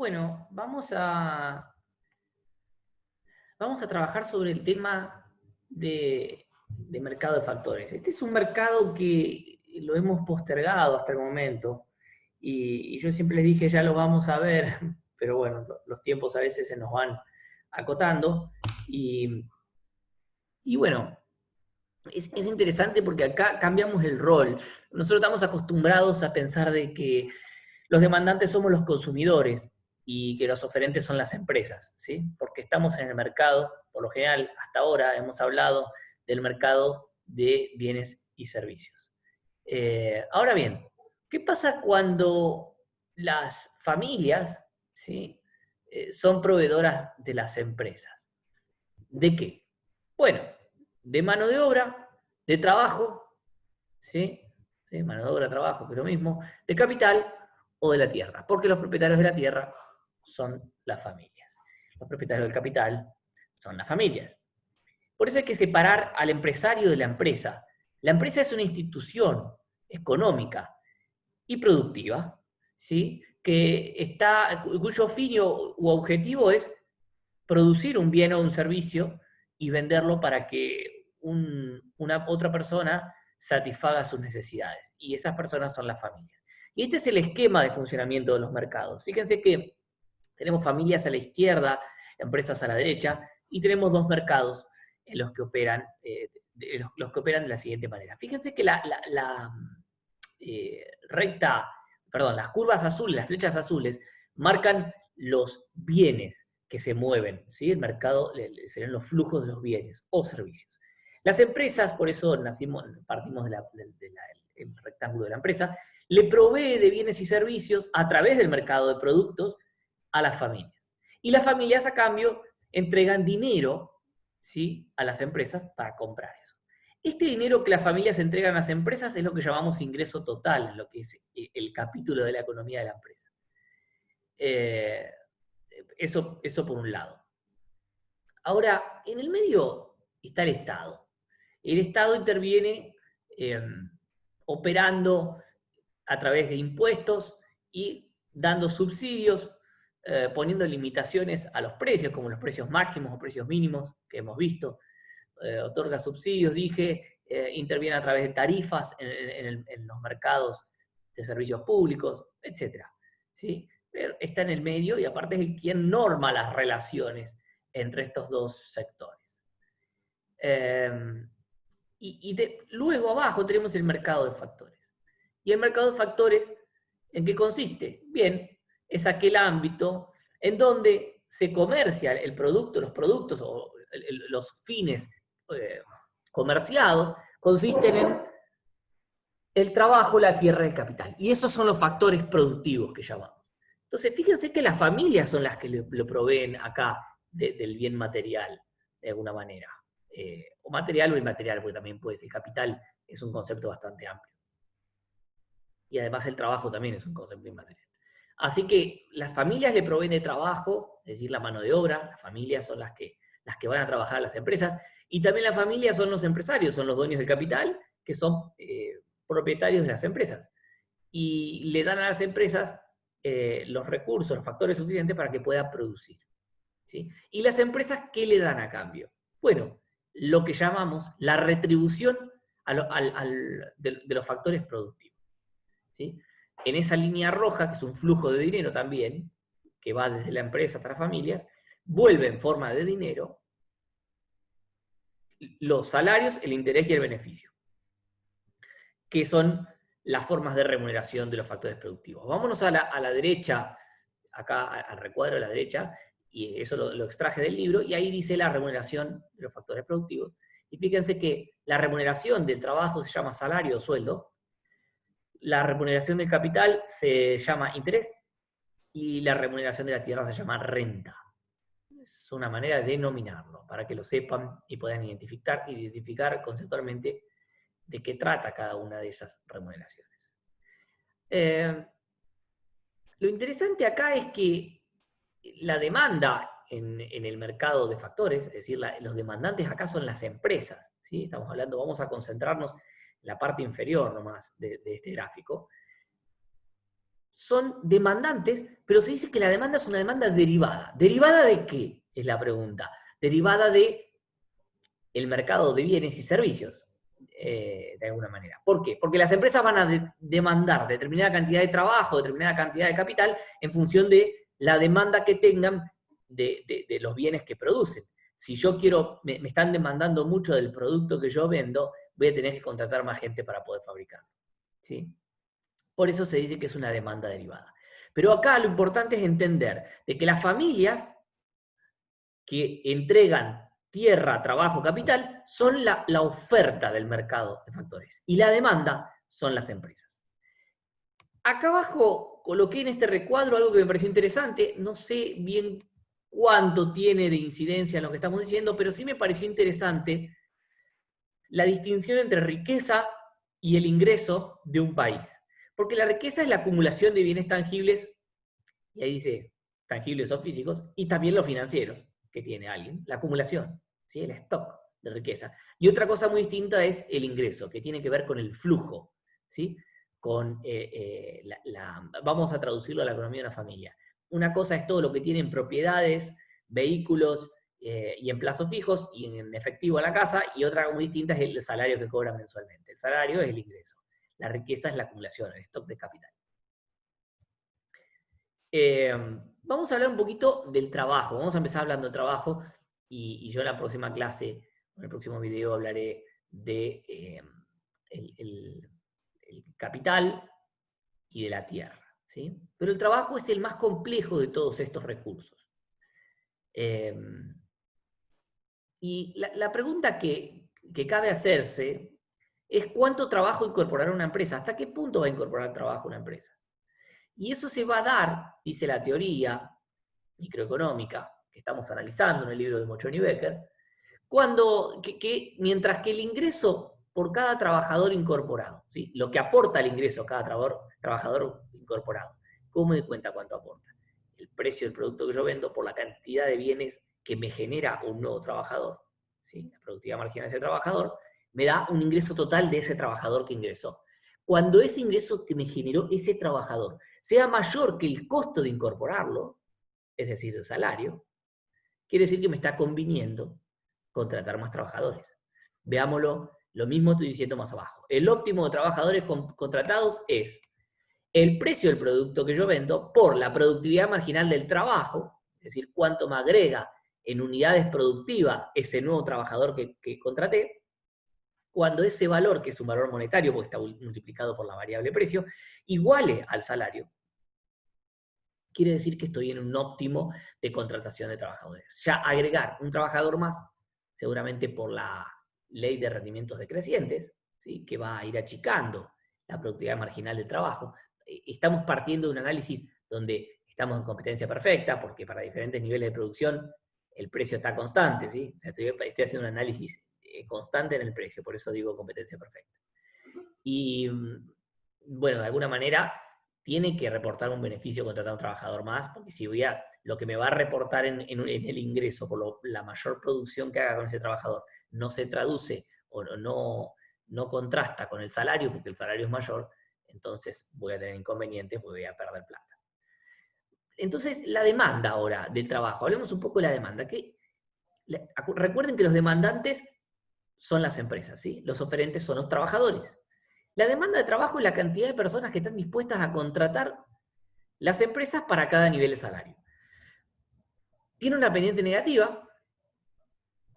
Bueno, vamos a trabajar sobre el tema de mercado de factores. Este es un mercado que lo hemos postergado hasta el momento y yo siempre les dije ya lo vamos a ver, pero bueno, los tiempos a veces se nos van acotando y, y bueno, es interesante porque acá cambiamos el rol. Nosotros estamos acostumbrados a pensar de que los demandantes somos los consumidores y que los oferentes son las empresas, ¿sí? Porque estamos en el mercado, por lo general, hasta ahora hemos hablado del mercado de bienes y servicios. Ahora bien, ¿qué pasa cuando las familias, ¿sí? Son proveedoras de las empresas? ¿De qué? Bueno, de mano de obra, de trabajo, ¿sí? ¿Sí? Mano de obra, trabajo, que es lo mismo, de capital o de la tierra, porque los propietarios de la tierra son las familias. Los propietarios del capital son las familias. Por eso hay que separar al empresario de la empresa. La empresa es una institución económica y productiva, ¿sí? Cuyo fin u objetivo es producir un bien o un servicio y venderlo para que una otra persona satisfaga sus necesidades. Y esas personas son las familias. Y este es el esquema de funcionamiento de los mercados. Fíjense que tenemos familias a la izquierda, empresas a la derecha, y tenemos dos mercados en los que operan, los que operan de la siguiente manera. Fíjense que recta, perdón, las curvas azules, las flechas azules, marcan los bienes que se mueven, ¿sí? El mercado serán los flujos de los bienes o servicios. Las empresas, por eso partimos del rectángulo de la empresa, le provee de bienes y servicios a través del mercado de productos a las familias. Y las familias, a cambio, entregan dinero, ¿sí? A las empresas para comprar eso. Este dinero que las familias entregan a las empresas es lo que llamamos ingreso total, lo que es el capítulo de la economía de la empresa. Eh, eso por un lado. Ahora, en el medio está el Estado. El Estado interviene eh, operando a través de impuestos y dando subsidios, poniendo limitaciones a los precios, como los precios máximos o precios mínimos que hemos visto. Otorga subsidios, interviene a través de tarifas en los mercados de servicios públicos, etc. ¿Sí? Pero está en el medio y aparte es quien norma las relaciones entre estos dos sectores. Luego abajo tenemos el mercado de factores. ¿Y el mercado de factores en qué consiste? Bien, es aquel ámbito en donde se comercia el producto, los productos o los fines comerciados consisten en el trabajo, la tierra y el capital. Y esos son los factores productivos que llamamos. Entonces, fíjense que las familias son las que lo proveen acá del bien material, de alguna manera. O material o inmaterial, porque también puede ser capital, es un concepto bastante amplio. Y además el trabajo también es un concepto inmaterial. Así que las familias le proveen de trabajo, es decir, la mano de obra, las familias son las que van a trabajar a las empresas, y también las familias son los empresarios, son los dueños del capital, que son propietarios de las empresas. Y le dan a las empresas los recursos, los factores suficientes para que pueda producir. ¿Sí? ¿Y las empresas qué le dan a cambio? Bueno, lo que llamamos la retribución de los factores productivos. ¿Sí? En esa línea roja, que es un flujo de dinero también, que va desde la empresa hasta las familias, vuelve en forma de dinero los salarios, el interés y el beneficio, que son las formas de remuneración de los factores productivos. Vámonos a la derecha, acá al recuadro de la derecha, y eso lo extraje del libro, y ahí dice la remuneración de los factores productivos. Y fíjense que la remuneración del trabajo se llama salario o sueldo, la remuneración del capital se llama interés, y la remuneración de la tierra se llama renta. Es una manera de denominarlo, para que lo sepan y puedan identificar conceptualmente de qué trata cada una de esas remuneraciones. Lo interesante acá es que la demanda en el mercado de factores, es decir, los demandantes acá son las empresas, ¿sí? Estamos hablando, vamos a concentrarnos en la parte inferior nomás de este gráfico, son demandantes, pero se dice que la demanda es una demanda derivada. ¿Derivada de qué? Es la pregunta. Derivada de el mercado de bienes y servicios, de alguna manera. ¿Por qué? Porque las empresas van a demandar determinada cantidad de trabajo, determinada cantidad de capital, en función de la demanda que tengan de los bienes que producen. Si yo quiero, me están demandando mucho del producto que yo vendo, voy a tener que contratar más gente para poder fabricarlo, ¿sí? Por eso se dice que es una demanda derivada. Pero acá lo importante es entender de que las familias que entregan tierra, trabajo, capital, son la oferta del mercado de factores. Y la demanda son las empresas. Acá abajo coloqué en este recuadro algo que me pareció interesante. No sé bien cuánto tiene de incidencia en lo que estamos diciendo, pero sí me pareció interesante la distinción entre riqueza y el ingreso de un país. Porque la riqueza es la acumulación de bienes tangibles, y ahí dice tangibles o físicos, y también los financieros que tiene alguien, la acumulación, ¿sí? El stock de riqueza. Y otra cosa muy distinta es el ingreso, que tiene que ver con el flujo, ¿sí? Con vamos a traducirlo a la economía de una familia. Una cosa es todo lo que tienen propiedades, vehículos y en plazos fijos y en efectivo a la casa, y otra muy distinta es el salario que cobran mensualmente. El salario es el ingreso. La riqueza es la acumulación, el stock de capital. Vamos a hablar un poquito del trabajo. Vamos a empezar hablando de trabajo y yo en la próxima clase, en el próximo video, hablaré de el capital y de la tierra, ¿sí? Pero el trabajo es el más complejo de todos estos recursos. Y la pregunta que cabe hacerse es cuánto trabajo incorporará una empresa, hasta qué punto va a incorporar trabajo una empresa. Y eso se va a dar, dice la teoría microeconómica que estamos analizando en el libro de Mochoni y Becker, mientras que el ingreso por cada trabajador incorporado, ¿sí? Lo que aporta el ingreso a cada trabajador incorporado, ¿cómo me doy cuenta cuánto aporta? El precio del producto que yo vendo por la cantidad de bienes que me genera un nuevo trabajador, ¿sí? La productividad marginal de ese trabajador me da un ingreso total de ese trabajador que ingresó. Cuando ese ingreso que me generó ese trabajador sea mayor que el costo de incorporarlo, es decir, el salario, quiere decir que me está conviniendo contratar más trabajadores. Veámoslo, lo mismo estoy diciendo más abajo. El óptimo de trabajadores contratados es el precio del producto que yo vendo por la productividad marginal del trabajo, es decir, cuánto me agrega en unidades productivas ese nuevo trabajador que contraté, cuando ese valor, que es un valor monetario porque está multiplicado por la variable precio, iguale al salario, quiere decir que estoy en un óptimo de contratación de trabajadores. Ya agregar un trabajador más, seguramente por la ley de rendimientos decrecientes, ¿sí? Que va a ir achicando la productividad marginal del trabajo. Estamos partiendo de un análisis donde estamos en competencia perfecta, porque para diferentes niveles de producción el precio está constante, ¿sí? O sea, estoy haciendo un análisis constante en el precio, por eso digo competencia perfecta. Y bueno, de alguna manera tiene que reportar un beneficio contratar a un trabajador más, porque si lo que me va a reportar en el ingreso por la mayor producción que haga con ese trabajador no se traduce o no contrasta con el salario, porque el salario es mayor, entonces voy a tener inconvenientes porque voy a perder plata. Entonces, la demanda ahora del trabajo, hablemos un poco de la demanda. Recuerden que los demandantes son las empresas, ¿sí? Los oferentes son los trabajadores. La demanda de trabajo es la cantidad de personas que están dispuestas a contratar las empresas para cada nivel de salario. Tiene una pendiente negativa,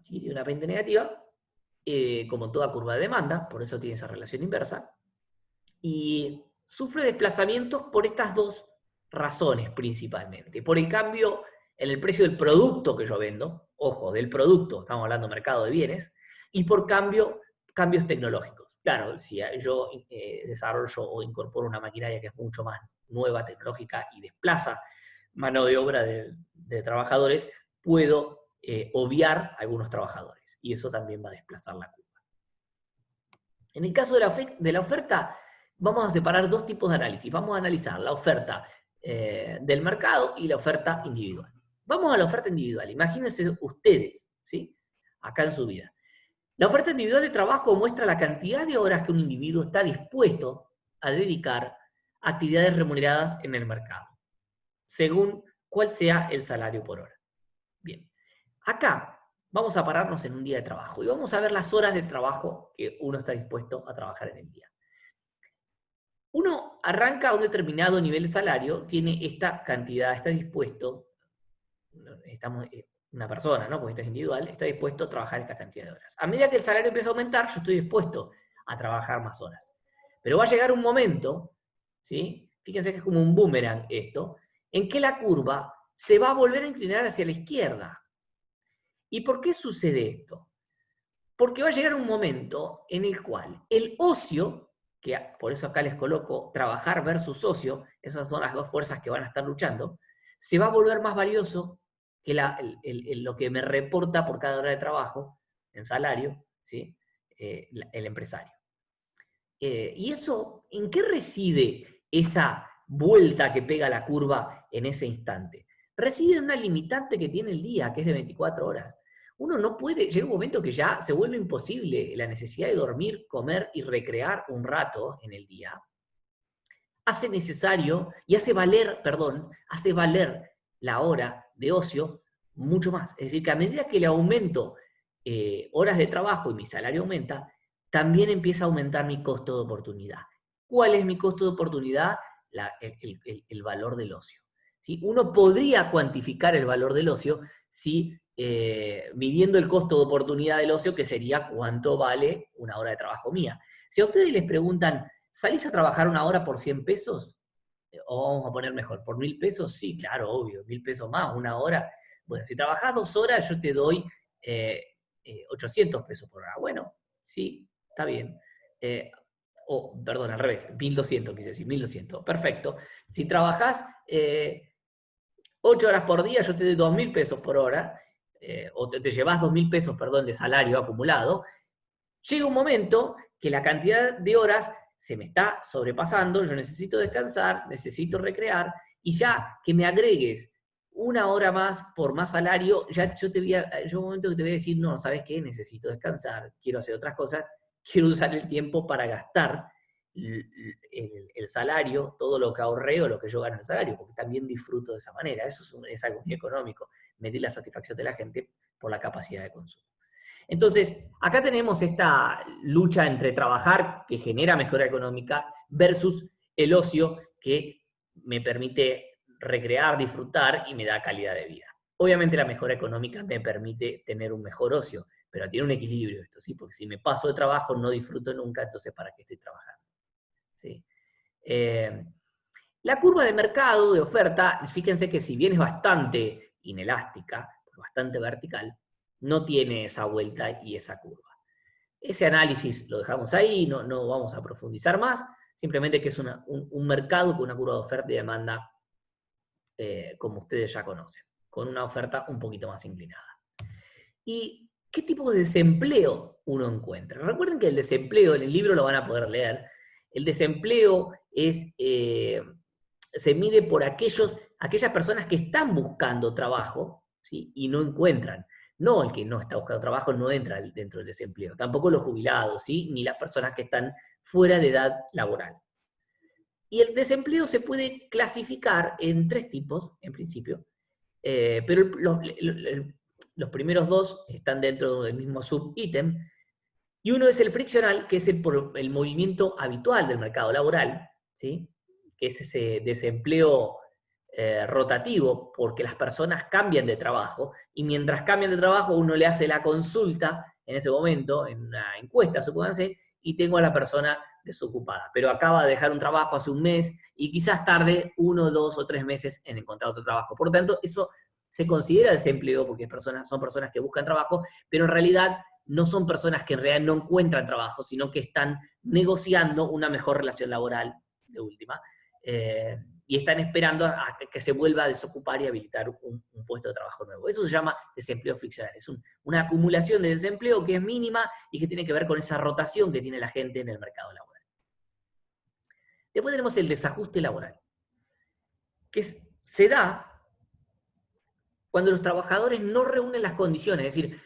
¿sí? Tiene una pendiente negativa, como toda curva de demanda, por eso tiene esa relación inversa, y sufre desplazamientos por estas dos razones principalmente. Por el cambio en el precio del producto que yo vendo, ojo, del producto, estamos hablando de mercado de bienes, y por cambios tecnológicos. Claro, si yo desarrollo o incorporo una maquinaria que es mucho más nueva, tecnológica, y desplaza mano de obra de trabajadores, puedo obviar a algunos trabajadores, y eso también va a desplazar la curva. En el caso de la oferta, vamos a separar dos tipos de análisis. Vamos a analizar la oferta del mercado y la oferta individual. Vamos a la oferta individual. Imagínense ustedes, ¿sí? Acá en su vida. La oferta individual de trabajo muestra la cantidad de horas que un individuo está dispuesto a dedicar actividades remuneradas en el mercado, según cuál sea el salario por hora. Bien, acá vamos a pararnos en un día de trabajo y vamos a ver las horas de trabajo que uno está dispuesto a trabajar en el día. Uno arranca a un determinado nivel de salario, tiene esta cantidad, está dispuesto, una persona, ¿no? Porque esta es individual, está dispuesto a trabajar esta cantidad de horas. A medida que el salario empieza a aumentar, yo estoy dispuesto a trabajar más horas. Pero va a llegar un momento, ¿sí? Fíjense que es como un boomerang esto, en que la curva se va a volver a inclinar hacia la izquierda. ¿Y por qué sucede esto? Porque va a llegar un momento en el cual el ocio, que por eso acá les coloco trabajar versus ocio, esas son las dos fuerzas que van a estar luchando, se va a volver más valioso que lo que me reporta por cada hora de trabajo en salario, ¿sí? El empresario. ¿Y eso, en qué reside esa vuelta que pega la curva en ese instante? Reside en una limitante que tiene el día, que es de 24 horas. Uno no puede, llega un momento que ya se vuelve imposible la necesidad de dormir, comer y recrear un rato en el día. Hace necesario y hace valer la hora de ocio mucho más. Es decir, que a medida que le aumento horas de trabajo y mi salario aumenta, también empieza a aumentar mi costo de oportunidad. ¿Cuál es mi costo de oportunidad? El valor del ocio. ¿Sí? Uno podría cuantificar el valor del ocio si midiendo el costo de oportunidad del ocio, que sería cuánto vale una hora de trabajo mía. Si a ustedes les preguntan, ¿salís a trabajar una hora por 100 pesos? O vamos a poner mejor, ¿por 1000 pesos? Sí, claro, obvio, 1000 pesos más, una hora. Bueno, si trabajás 2 horas, yo te doy 800 pesos por hora. Bueno, sí, está bien. Perdón, al revés, 1200 quise decir, 1200. Perfecto. Si trabajás 8 horas por día, yo te doy 2000 pesos por hora, o te llevas 2000 pesos, perdón, de salario acumulado. Llega un momento que la cantidad de horas se me está sobrepasando, yo necesito descansar, necesito recrear, y ya que me agregues una hora más por más salario, ya yo un momento que te voy a decir, no, ¿sabes qué? Necesito descansar, quiero hacer otras cosas, quiero usar el tiempo para gastar el salario, todo lo que ahorré o lo que yo gano en el salario, porque también disfruto de esa manera. Eso es algo muy económico, medir la satisfacción de la gente por la capacidad de consumo. Entonces, acá tenemos esta lucha entre trabajar, que genera mejora económica, versus el ocio, que me permite recrear, disfrutar y me da calidad de vida. Obviamente la mejora económica me permite tener un mejor ocio, pero tiene un equilibrio esto, ¿sí? Porque si me paso de trabajo no disfruto nunca, entonces ¿para qué estoy trabajando? ¿Sí? La curva de mercado, de oferta, fíjense que si bien es bastante inelástica, bastante vertical, no tiene esa vuelta y esa curva. Ese análisis lo dejamos ahí, no vamos a profundizar más, simplemente que es un mercado con una curva de oferta y demanda como ustedes ya conocen, con una oferta un poquito más inclinada. ¿Y qué tipo de desempleo uno encuentra? Recuerden que el desempleo, en el libro lo van a poder leer, el desempleo se mide por aquellas personas que están buscando trabajo, ¿sí? Y no encuentran. No el que no está buscando trabajo no entra dentro del desempleo, tampoco los jubilados, ¿sí? Ni las personas que están fuera de edad laboral. Y el desempleo se puede clasificar en 3 tipos, en principio, pero los primeros 2 están dentro del mismo subítem, y uno es el friccional, que es el movimiento habitual del mercado laboral, ¿sí? Que es ese desempleo rotativo, porque las personas cambian de trabajo, y mientras cambian de trabajo uno le hace la consulta en ese momento, en una encuesta, supónganse, y tengo a la persona desocupada, pero acaba de dejar un trabajo hace un mes, y quizás tarde 1, 2 o 3 meses en encontrar otro trabajo. Por lo tanto, eso se considera desempleo, porque son personas que buscan trabajo, pero en realidad no son personas que en realidad no encuentran trabajo, sino que están negociando una mejor relación laboral, de última, y están esperando a que se vuelva a desocupar y habilitar un puesto de trabajo nuevo. Eso se llama desempleo friccional. Es una acumulación de desempleo que es mínima y que tiene que ver con esa rotación que tiene la gente en el mercado laboral. Después tenemos el desajuste laboral, que se da cuando los trabajadores no reúnen las condiciones, es decir,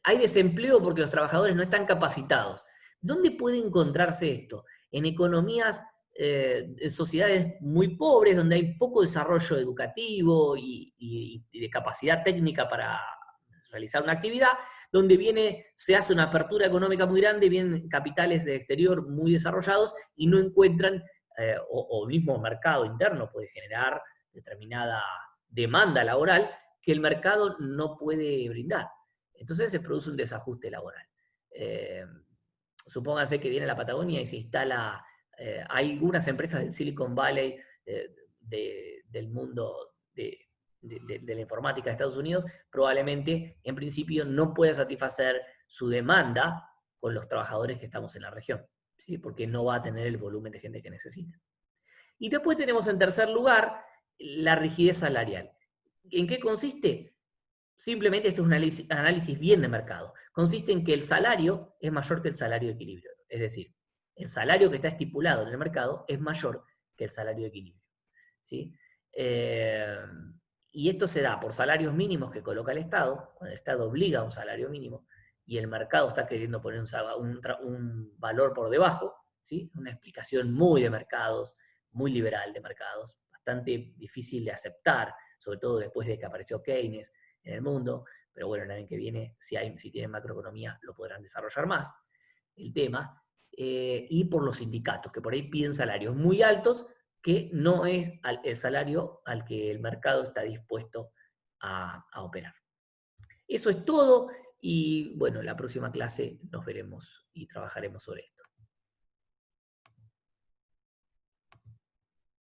hay desempleo porque los trabajadores no están capacitados. ¿Dónde puede encontrarse esto? En economías en sociedades muy pobres, donde hay poco desarrollo educativo y de capacidad técnica para realizar una actividad, donde se hace una apertura económica muy grande, vienen capitales de exterior muy desarrollados y no encuentran, o mismo mercado interno puede generar determinada demanda laboral que el mercado no puede brindar. Entonces se produce un desajuste laboral. Eh, Supónganse que viene a la Patagonia y se instala, hay algunas empresas del Silicon Valley, del mundo de la informática de Estados Unidos, probablemente en principio no pueda satisfacer su demanda con los trabajadores que estamos en la región, ¿sí? Porque no va a tener el volumen de gente que necesita. Y después tenemos en tercer lugar la rigidez salarial. ¿En qué consiste? Simplemente esto es un análisis bien de mercado. Consiste en que el salario es mayor que el salario de equilibrio. Es decir, el salario que está estipulado en el mercado es mayor que el salario de equilibrio. ¿Sí? Eh, y esto se da por salarios mínimos que coloca el Estado, cuando el Estado obliga a un salario mínimo y el mercado está queriendo poner un valor por debajo, ¿sí? Una explicación muy de mercados, muy liberal de mercados, bastante difícil de aceptar, sobre todo después de que apareció Keynes en el mundo, pero bueno, el año que viene, si tienen macroeconomía, lo podrán desarrollar más, el tema, y por los sindicatos, que por ahí piden salarios muy altos, que no es el salario al que el mercado está dispuesto a operar. Eso es todo y bueno, la próxima clase nos veremos y trabajaremos sobre esto.